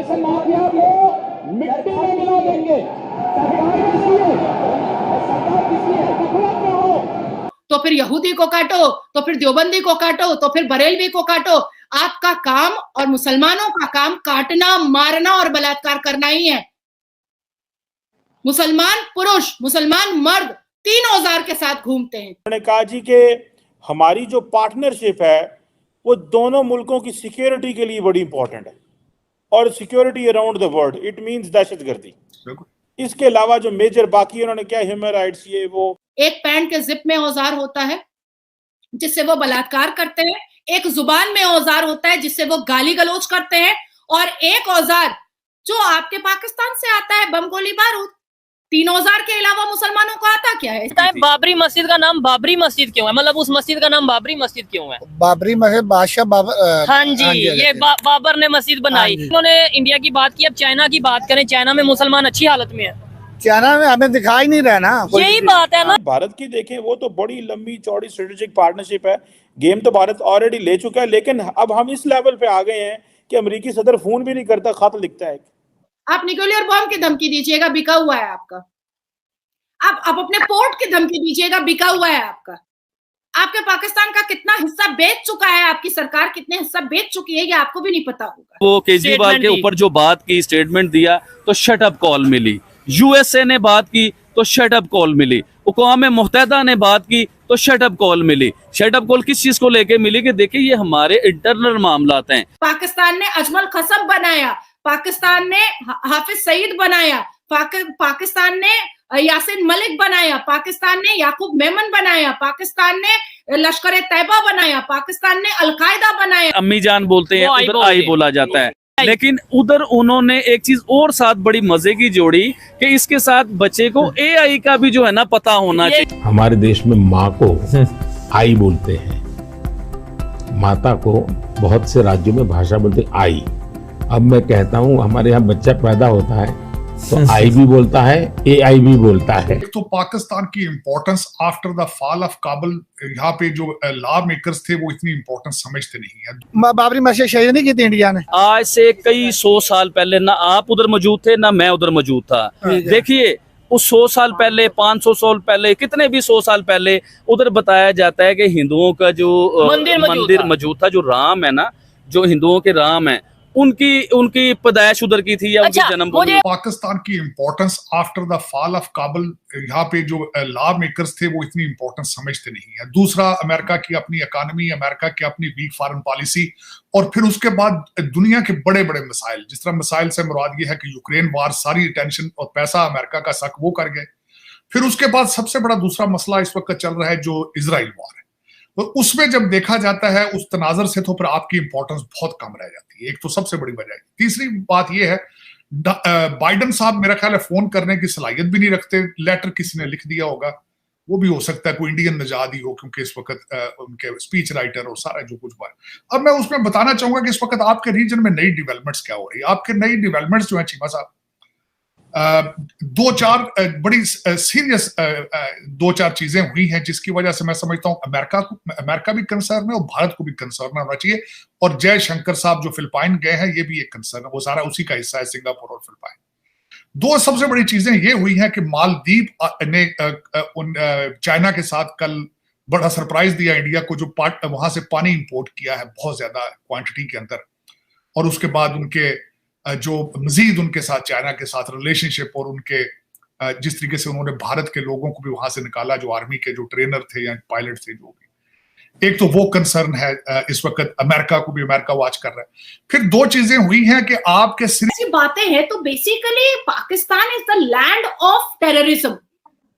ऐसे माफिया को मिट्टी में मिला देंगे। सरकार किसी है, सरकार किसी है, गफलत में हो तो फिर यहूदी को काटो, तो फिर देवबंदी को काटो, तो फिर बरेलवी को काटो। आपका काम और मुसलमानों का काम काटना, मारना और बलात्कार करना ही है। मुसलमान पुरुष, मुसलमान मर्द तीन औजार के साथ घूमते हैं। उन्होंने कहा जी कि हमारी जो पार्टनरशिप है वो दोनों मुल्कों की सिक्योरिटी के लिए बड़ी इंपॉर्टेंट है और security around the world, it means दहशतगर्दी। इसके अलावा जो मेजर बाकी उन्होंने क्या ह्यूमन राइट्स, ये वो एक पैंट के जिप में औजार होता है जिससे वो बलात्कार करते हैं, एक जुबान में औजार होता है जिससे वो गाली गलौज करते हैं, और एक औजार जो आपके पाकिस्तान से आता है बम गोली बारूद। तीन औजार के अलावा मुसलमानों को आता क्या है? बाबरी मस्जिद का नाम बाबरी मस्जिद क्यों है? मतलब उस मस्जिद का नाम बाबरी मस्जिद क्यों है? बाबरी मस्जिद बादशाह बाबर। हाँ जी, ये बाबर ने मस्जिद बनाई। उन्होंने इंडिया की बात की, अब चाइना की बात करें। चाइना में मुसलमान अच्छी हालत में है। चाइना में हमें दिखाई नहीं रहा ना, यही बात है ना। भारत की देखें, वो तो बड़ी लंबी चौड़ी स्ट्रेटेजिक पार्टनरशिप है। गेम तो भारत ऑलरेडी ले चुका है, लेकिन अब हम इस लेवल पे आ गए हैं कि अमेरिकी सदर फोन भी नहीं करता, खत लिखता है। आप न्यूक्लियर बॉम्ब की धमकी दीजिएगा, बिका हुआ है आपका। आप अपने पोर्ट की धमकी दीजिएगा, बिका हुआ है आपका। आपके पाकिस्तान का कितना हिस्सा बेच चुका है, आपकी सरकार कितने हिस्सा बेच चुकी है, ये आपको भी नहीं पता होगा। वो केजरीवाल के ऊपर जो बात की, स्टेटमेंट दिया, तो शट अप कॉल मिली। यूएसए ने बात की तो शट अप कॉल मिली। अक़वाम मुत्तहिदा ने बात की तो शट अप कॉल मिली। शट अप कॉल किस चीज को लेके मिली कि देखिए ये हमारे इंटरनल मामलात हैं। पाकिस्तान ने अजमल खसब बनाया, पाकिस्तान ने हाफिज सईद बनाया, पाकिस्तान ने यासिन मलिक बनाया, पाकिस्तान ने याकूब मेमन बनाया, पाकिस्तान ने लश्कर तैयबा बनाया, पाकिस्तान ने अलकायदा बनाया। अम्मी जान बोलते हैं, उधर आई बोला जाता है, लेकिन उधर उन्होंने एक चीज और साथ बड़ी मजे की जोड़ी कि इसके साथ बच्चे को एआई का भी जो है ना पता होना चाहिए। हमारे देश में माँ को आई बोलते हैं, माता को बहुत से राज्यों में भाषा बोलते हैं आई। अब मैं कहता हूँ हमारे यहाँ बच्चा पैदा होता है तो आई भी बोलता है, एआई भी बोलता है। तो पाकिस्तान की importance after the fall of Kabul, यहाँ पे जो लॉ मेकर्स थे वो इतनी इम्पोर्टेंस समझते नहीं है। बाबरी मस्जिद शहीद नहीं की थी इंडिया ने। आज से कई 100 साल पहले ना आप उधर मौजूद थे ना मैं उधर मौजूद था। देखिए उस 100 साल पहले, 500 साल पहले, कितने भी 100 साल पहले उधर बताया जाता है कि हिंदुओं का जो मंदिर मौजूद था, जो राम है ना, जो हिंदुओं के राम है, उनकी पैदाइश उधर की थी या उनकी जन्मभूमि। पाकिस्तान की importance after the fall of Kabul, यहाँ पे जो लॉ मेकर्स थे वो इतनी इम्पोर्टेंस समझते नहीं है। दूसरा, अमेरिका की अपनी इकोनॉमी, अमेरिका की अपनी वीक फॉरेन पॉलिसी, और फिर उसके बाद दुनिया के बड़े बड़े मसाइल, जिस तरह मसाइल से मुराद ये है कि यूक्रेन वार, सारी अटेंशन और पैसा अमेरिका का शक वो कर गए। फिर उसके बाद सबसे बड़ा दूसरा मसला इस वक्त चल रहा है जो इजराइल वार है, तो उसमें जब देखा जाता है उस तनाजर से तो फिर आपकी इंपॉर्टेंस बहुत कम रह जाती है। एक तो सबसे बड़ी वजह है। तीसरी बात यह है, बाइडन साहब मेरा ख्याल है फोन करने की सलाहियत भी नहीं रखते। लेटर किसी ने लिख दिया होगा, वो भी हो सकता है कोई इंडियन नजाद ही हो, क्योंकि इस वक्त उनके स्पीच राइटर और सारा जो कुछ हुआ है। अब मैं उसमें बताना चाहूंगा कि इस वक्त आपके रीजन में नई डेवलपमेंट्स क्या हो रही है। आपके नई डेवलपमेंट्स जो है चीमा साहब, दो चार बड़ी सीरियस दो चार चीजें हुई हैं जिसकी वजह से मैं समझता हूं अमेरिका भी कंसर्न है और भारत को भी कंसर्न होना चाहिए। और जयशंकर साहब जो फिलिपाइन गए हैं, ये भी एक कंसर्न है, वो सारा उसी का हिस्सा है, सिंगापुर और फिलिपाइन। दो सबसे बड़ी चीजें ये हुई हैं कि मालदीव ने चाइना के साथ कल बड़ा सरप्राइज दिया इंडिया को, जो वहां से पानी इंपोर्ट किया है बहुत ज्यादा क्वांटिटी के अंदर, और उसके बाद उनके जो मजीद उनके साथ चाइना के साथ रिलेशनशिप और उनके जिस तरीके से उन्होंने भारत के लोगों को भी वहां से निकाला, जो आर्मी के जो ट्रेनर थे या पायलट थे, जो भी, एक तो वो कंसर्न है इस वक्त अमेरिका को भी, अमेरिका वॉच कर रहा है। फिर दो चीजें हुई हैं कि आपके ऐसी बातें हैं तो basically Pakistan is the land of terrorism,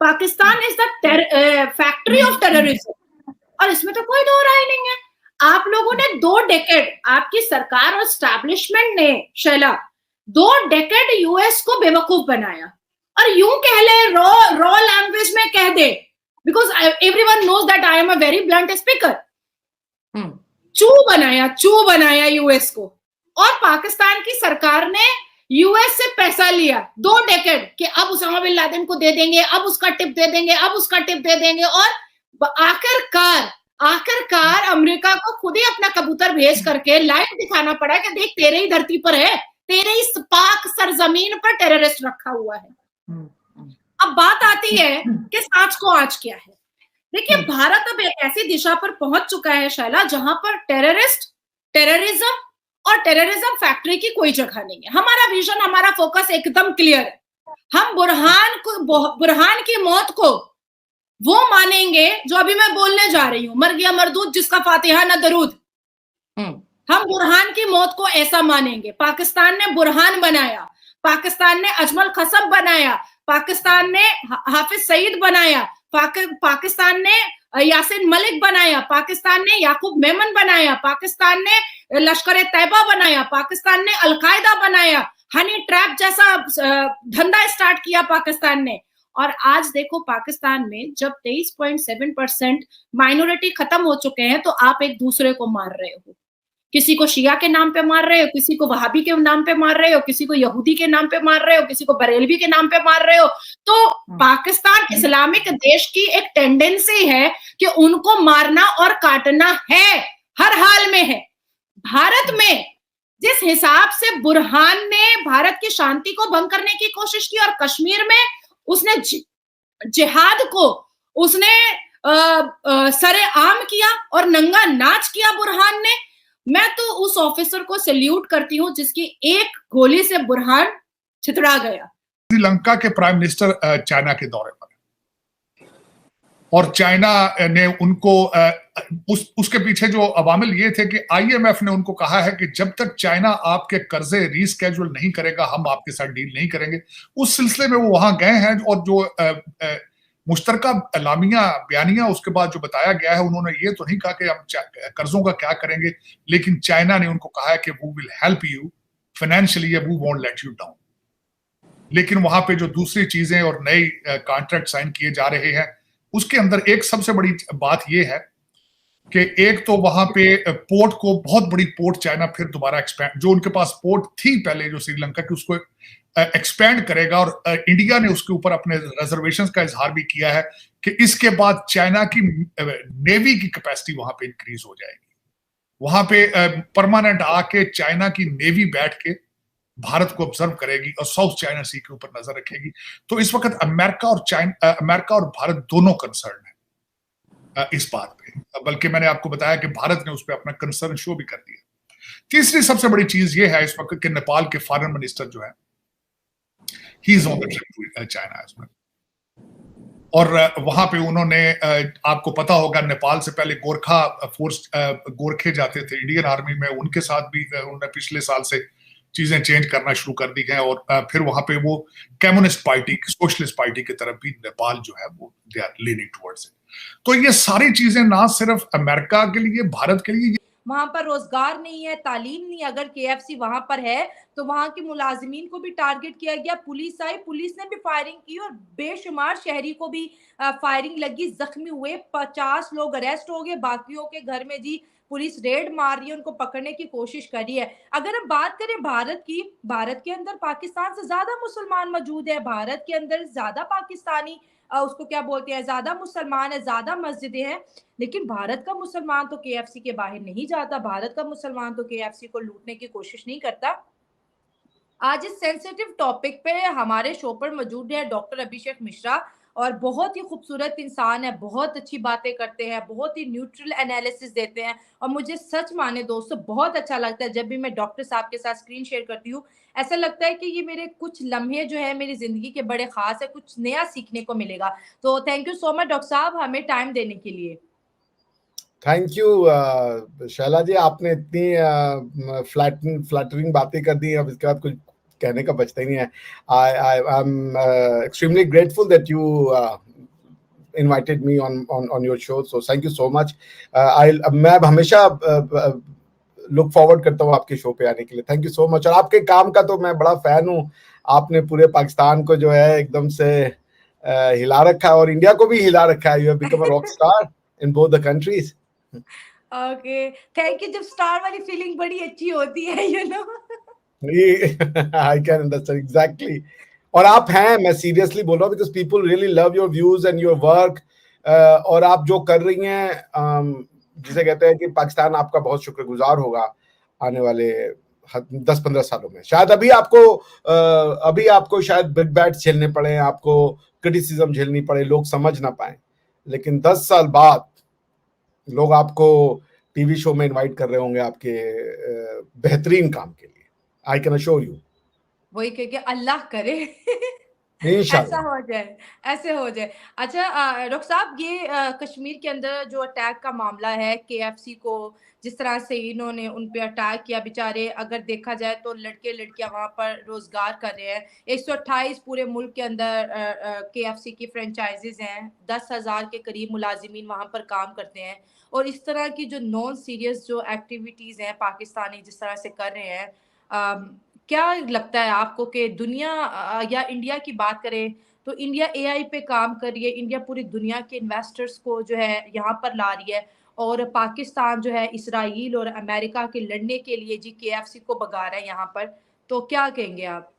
Pakistan is the factory of terrorism, और इसमें तो कोई दो राय नहीं है। आप लोगों ने 2 डेकेड, आपकी सरकार और एस्टैब्लिशमेंट ने शैला 2 डेकेड यूएस को बेवकूफ बनाया, और यूं कह ले, रॉ लैंग्वेज में कह दे, because everyone knows that I am a very blunt speaker. चू बनाया यूएस को, और पाकिस्तान की सरकार ने यूएस से पैसा लिया 2 डेकेड कि अब उसामा बिन लादेन को दे देंगे, अब उसका टिप दे देंगे, अब उसका टिप दे देंगे, और आखिरकार अमेरिका को खुद ही अपना कबूतर भेज करके लाइव दिखाना पड़ा कि देख तेरे ही धरती पर है, तेरे इस पाक सरजमीन पर टेररिस्ट रखा हुआ है। अब बात आती है कि सांच को आँच क्या है। देखिए, भारत अब एक ऐसी दिशा पर पहुंच चुका है शैला, जहां पर टेररिज्म और टेररिज्म फैक्ट्री की कोई जगह नहीं है। हमारा विजन, हमारा फोकस एकदम क्लियर है। हम बुरहान की मौत को वो मानेंगे जो अभी मैं बोलने जा रही हूं, मर गया मरदूद जिसका फातिहा न दरूद। हम बुरहान की मौत को ऐसा मानेंगे। पाकिस्तान ने बुरहान बनाया, पाकिस्तान ने अजमल खसब बनाया, पाकिस्तान ने हाफिज सईद बनाया, पाकिस्तान ने यासिन मलिक बनाया, पाकिस्तान ने याकूब मेमन बनाया, पाकिस्तान ने लश्कर तैयबा बनाया, पाकिस्तान ने अलकायदा बनाया, हनी ट्रैप जैसा धंधा स्टार्ट किया पाकिस्तान ने। और आज देखो, पाकिस्तान में जब 23.7% माइनॉरिटी खत्म हो चुके हैं, तो आप एक दूसरे को मार रहे हो। किसी को शिया के नाम पे मार रहे हो, किसी को वहाबी के नाम पे मार रहे हो, किसी को यहूदी के नाम पे मार रहे हो, किसी को बरेलवी के नाम पे मार रहे हो। तो पाकिस्तान इस्लामिक देश की एक टेंडेंसी है कि उनको मारना और काटना है, हर हाल में है। भारत में जिस हिसाब से बुरहान ने भारत की शांति को भंग करने की कोशिश की और कश्मीर में उसने जिहाद को उसने सरेआम किया और नंगा नाच किया बुरहान ने, मैं तो उस ऑफिसर को सैल्यूट करती हूं जिसकी एक गोली से बुरहान छितरा गया। श्रीलंका के प्राइम मिनिस्टर चाइना के दौरे पर, और चाइना ने उनको उसके पीछे जो अवामिल ये थे कि आईएमएफ ने उनको कहा है कि जब तक चाइना आपके कर्जे रीस्केड्यूल नहीं करेगा, हम आपके साथ डील नहीं करेंगे। उस सिलसिले में वो वहां गए हैं, और जो मुश्तरका एलामिया बयानिया उसके बाद जो बताया गया है, उन्होंने ये तो नहीं कहा कि हम कर्जों का क्या करेंगे, लेकिन चाइना ने उनको कहा है कि वो will help you financially, we won't let you down. लेकिन वहां पे जो दूसरी चीजें और नए कॉन्ट्रैक्ट साइन किए जा रहे हैं, उसके अंदर एक सबसे बड़ी बात यह है कि एक तो वहां पे पोर्ट को, बहुत बड़ी पोर्ट चाइना फिर दोबारा एक्सपैंड, जो उनके पास पोर्ट थी पहले जो श्रीलंका की, उसको एक्सपैंड करेगा। और इंडिया ने उसके ऊपर अपने रिजर्वेशंस का इजहार भी किया है कि इसके बाद चाइना की नेवी की कैपेसिटी वहां पे इंक्रीज हो जाएगी। वहां पे परमानेंट आके चाइना की नेवी बैठ के भारत को ऑब्जर्व करेगी और साउथ चाइना सी के ऊपर नजर रखेगी। तो इस वक्त अमेरिका और भारत दोनों कंसर्न है इस बात पे, बल्कि मैंने आपको बताया कि भारत ने उस पर अपना कंसर्न शो भी कर दिया। तीसरी सबसे बड़ी चीज ये है इस वक्त कि नेपाल के फॉरेन मिनिस्टर जो है, he is on the trip to China as well. और वहां पे उन्होंने, आपको पता होगा, नेपाल से पहले गोरखा फोर्स, गोरखे जाते थे इंडियन आर्मी में, उनके साथ भी उन्होंने पिछले साल से चीजें चेंज करना शुरू कर दी हैं। और फिर वहां पे वो कम्युनिस्ट पार्टी, सोशलिस्ट पार्टी की तरफ भी नेपाल जो है वो they are leaning towards it. तो ये सारी चीजें ना सिर्फ अमेरिका के लिए, भारत के लिए, वहां पर रोजगार नहीं है, तालीम नहीं। अगर केएफसी वहां पर है तो वहां के मुलाजिमीन को भी टारगेट किया गया। पुलिस आई, पुलिस ने भी फायरिंग की और बेशुमार शहरी को भी फायरिंग लगी, जख्मी हुए, 50 लोग अरेस्ट हो गए। बाकियों के घर में जी पुलिस रेड मार रही है, उनको पकड़ने की कोशिश कर रही है। अगर हम बात करें भारत की, भारत के अंदर पाकिस्तान से ज्यादा मुसलमान मौजूद है, भारत के अंदर ज्यादा पाकिस्तानी, उसको क्या बोलते हैं, ज्यादा मुसलमान है, ज्यादा मस्जिदें हैं। लेकिन भारत का मुसलमान तो केएफसी के बाहर नहीं जाता, भारत का मुसलमान तो केएफसी को लूटने की कोशिश नहीं करता। आज इस सेंसिटिव टॉपिक पे हमारे शो पर मौजूद है डॉक्टर अभिषेक मिश्रा, और बहुत ही खूबसूरत इंसान है, बहुत अच्छी बातें करते हैं, बहुत ही न्यूट्रल एनालिसिस देते हैं। और मुझे सच माने दोस्तों बहुत अच्छा लगता है जब भी मैं डॉक्टर साहब के साथ स्क्रीन शेयर करती हूँ। ऐसा लगता है कि ये मेरे कुछ लम्हे जो है मेरी जिंदगी के बड़े खास है, कुछ नया सीखने को मिलेगा। तो thank you so much doctor साहब हमें टाइम देने के लिए। थैंक यू शैला जी, आपने इतनी फ्लैटरिंग बातें कर दी, अब इसके बाद कुछ कहने का बचता ही नहीं है। I am extremely grateful that you invited me on your show, so thank you so much. मैं हमेशा लुक फॉरवर्ड करता हूँ आपके शो पे आने के लिए। Thank you so much. और आपके काम का तो मैं बड़ा फैन हूँ, आपने पूरे पाकिस्तान को जो है एकदम से हिला रखा है और इंडिया को भी हिला रखा है। You have become a rock star in both the countries. Okay, thank you. जब स्टार वाली फीलिंग बड़ी अच्छी होती है, you know. I can understand exactly. और आप हैं, मैं सीरियसली बोल रहा हूँ, because people really love your views and your work. और आप जो कर रही हैं, जिसे कहते हैं कि पाकिस्तान आपका बहुत शुक्रगुजार होगा आने वाले 10-15 सालों में। शायद अभी आपको शायद बिग बैट झेलने पड़े, आपको क्रिटिसिज्म झेलनी पड़े, लोग समझ ना पाए, लेकिन 10 साल बाद लोग आपको टीवी शो में इनवाइट कर रहे होंगे आपके बेहतरीन काम के लिए। I can assure you. वही कह के अल्लाह करे इंशाल्लाह। ऐसे हो जाए। अच्छा डॉक्टर साहब, ये कश्मीर के अंदर जो अटैक का मामला है, केएफसी को जिस तरह से इन्होंने उन पे अटैक किया, बेचारे अगर देखा जाए तो लड़के लड़कियां वहां पर रोजगार कर रहे हैं। 128 पूरे मुल्क के अंदर केएफसी की फ्रेंचाइजीज हैं, 10,000 के करीब मुलाजिमीन वहां पर काम करते हैं। और इस तरह की जो नॉन सीरियस जो एक्टिविटीज हैं पाकिस्तानी जिस तरह से कर रहे हैं, क्या लगता है आपको कि दुनिया या इंडिया की बात करें तो इंडिया एआई पे काम कर रही है, इंडिया पूरी दुनिया के इन्वेस्टर्स को जो है यहाँ पर ला रही है, और पाकिस्तान जो है इसराइल और अमेरिका के लड़ने के लिए जी केएफसी को भगा रहा है यहाँ पर, तो क्या कहेंगे आप?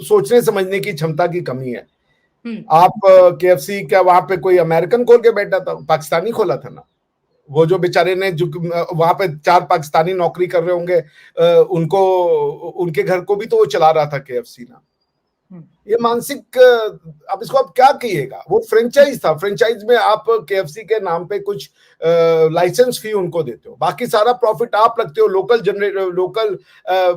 सोचने समझने की क्षमता की कमी है। आप केएफसी क्या वहां पे कोई अमेरिकन खोल के बैठा था? पाकिस्तानी खोला था ना। वो जो बेचारे ने जो वहां पे 4 पाकिस्तानी नौकरी कर रहे होंगे, उनके घर को भी तो वो चला रहा था केएफसी ना। ये मानसिक, अब इसको आप क्या कहिएगा? वो फ्रेंचाइज था, फ्रेंचाइज में आप केएफसी के नाम पे कुछ लाइसेंस फी उनको देते हो, बाकी सारा प्रॉफिट आप रखते हो, लोकल